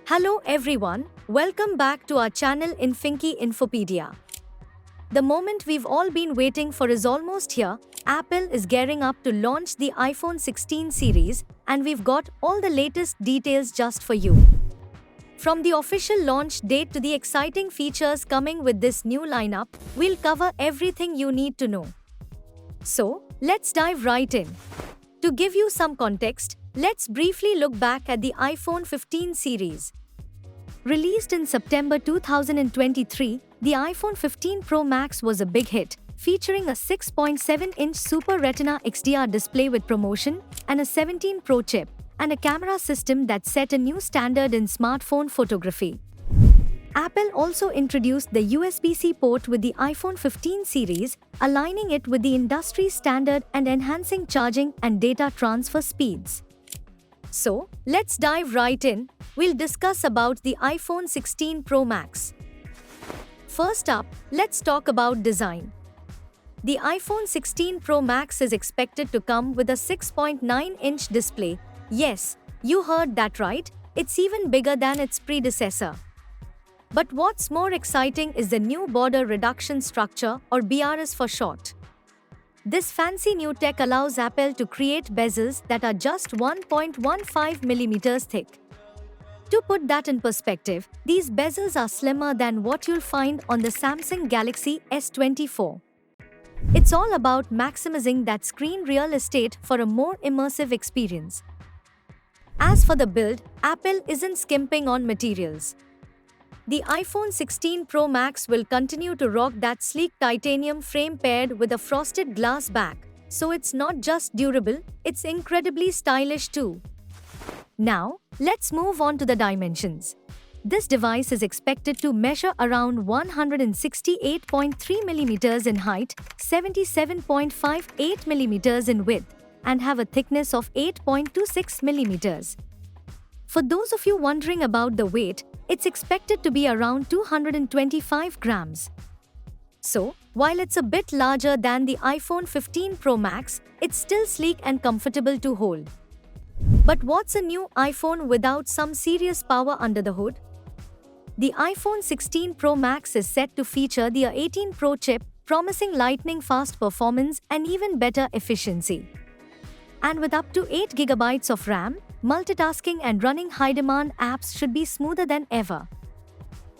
Hello everyone, welcome back to our channel Infinky Infopedia. The moment we've all been waiting for is almost here. Apple is gearing up to launch the iPhone 16 series, and we've got all the latest details just for you. From the official launch date to the exciting features coming with this new lineup, we'll cover everything you need to know. So, let's dive right in. To give you some context, let's briefly look back at the iPhone 15 series. Released in September 2023, the iPhone 15 Pro Max was a big hit, featuring a 6.7-inch Super Retina XDR display with ProMotion and a 17 Pro chip, and a camera system that set a new standard in smartphone photography. Apple also introduced the USB-C port with the iPhone 15 series, aligning it with the industry standard and enhancing charging and data transfer speeds. So, let's dive right in. We'll discuss about the iPhone 16 Pro Max. First up, let's talk about design. The iPhone 16 Pro Max is expected to come with a 6.9-inch display. Yes, you heard that right, it's even bigger than its predecessor. But what's more exciting is the new border reduction structure, or BRS for short. This fancy new tech allows Apple to create bezels that are just 1.15 mm thick. To put that in perspective, these bezels are slimmer than what you'll find on the Samsung Galaxy S24. It's all about maximizing that screen real estate for a more immersive experience. As for the build, Apple isn't skimping on materials. The iPhone 16 Pro Max will continue to rock that sleek titanium frame paired with a frosted glass back, so it's not just durable, it's incredibly stylish too. Now, let's move on to the dimensions. This device is expected to measure around 168.3 mm in height, 77.58 mm in width, and have a thickness of 8.26 mm. For those of you wondering about the weight, it's expected to be around 225 grams. So, while it's a bit larger than the iPhone 15 Pro Max, it's still sleek and comfortable to hold. But what's a new iPhone without some serious power under the hood? The iPhone 16 Pro Max is set to feature the A18 Pro chip, promising lightning-fast performance and even better efficiency. And with up to 8 GB of RAM, multitasking and running high-demand apps should be smoother than ever.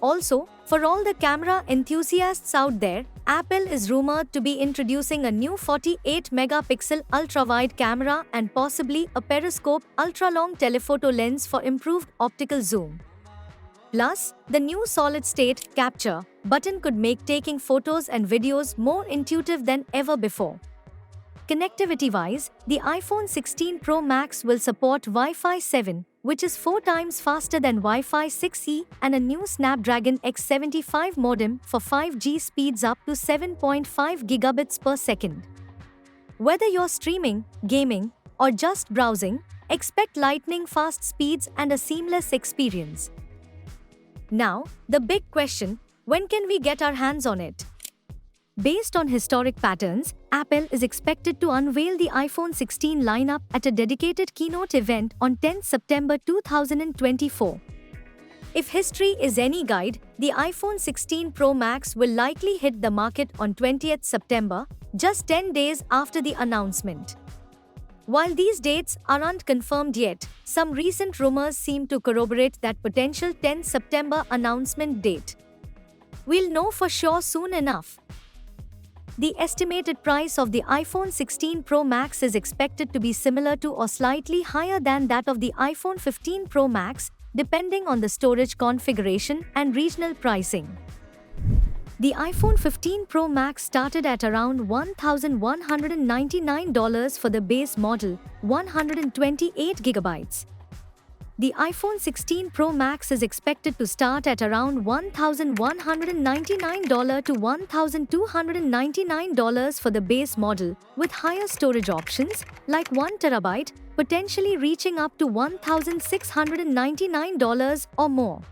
Also, for all the camera enthusiasts out there, Apple is rumored to be introducing a new 48-megapixel ultra-wide camera and possibly a periscope ultra-long telephoto lens for improved optical zoom. Plus, the new solid-state capture button could make taking photos and videos more intuitive than ever before. Connectivity-wise, the iPhone 16 Pro Max will support Wi-Fi 7, which is 4 times faster than Wi-Fi 6E, and a new Snapdragon X75 modem for 5G speeds up to 7.5 gigabits per second. Whether you're streaming, gaming, or just browsing, expect lightning-fast speeds and a seamless experience. Now, the big question, when can we get our hands on it? Based on historic patterns, Apple is expected to unveil the iPhone 16 lineup at a dedicated keynote event on 10 September 2024. If history is any guide, the iPhone 16 Pro Max will likely hit the market on 20th September, just 10 days after the announcement. While these dates aren't confirmed yet, some recent rumors seem to corroborate that potential 10 September announcement date. We'll know for sure soon enough. The estimated price of the iPhone 16 Pro Max is expected to be similar to or slightly higher than that of the iPhone 15 Pro Max, depending on the storage configuration and regional pricing. The iPhone 15 Pro Max started at around $1,199 for the base model, 128 GB. The iPhone 16 Pro Max is expected to start at around $1,199 to $1,299 for the base model, with higher storage options like 1 TB, potentially reaching up to $1,699 or more.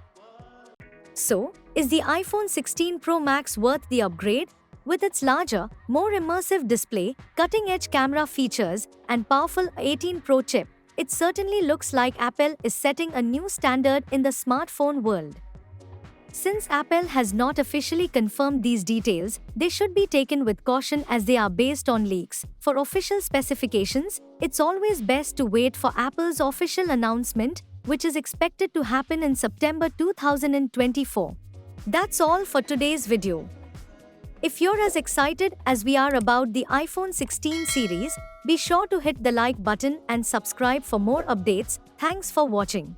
So, is the iPhone 16 Pro Max worth the upgrade? With its larger, more immersive display, cutting-edge camera features, and powerful 18 Pro chip, it certainly looks like Apple is setting a new standard in the smartphone world. Since Apple has not officially confirmed these details, they should be taken with caution as they are based on leaks. For official specifications, it's always best to wait for Apple's official announcement, which is expected to happen in September 2024. That's all for today's video. If you're as excited as we are about the iPhone 16 series, be sure to hit the like button and subscribe for more updates. Thanks for watching.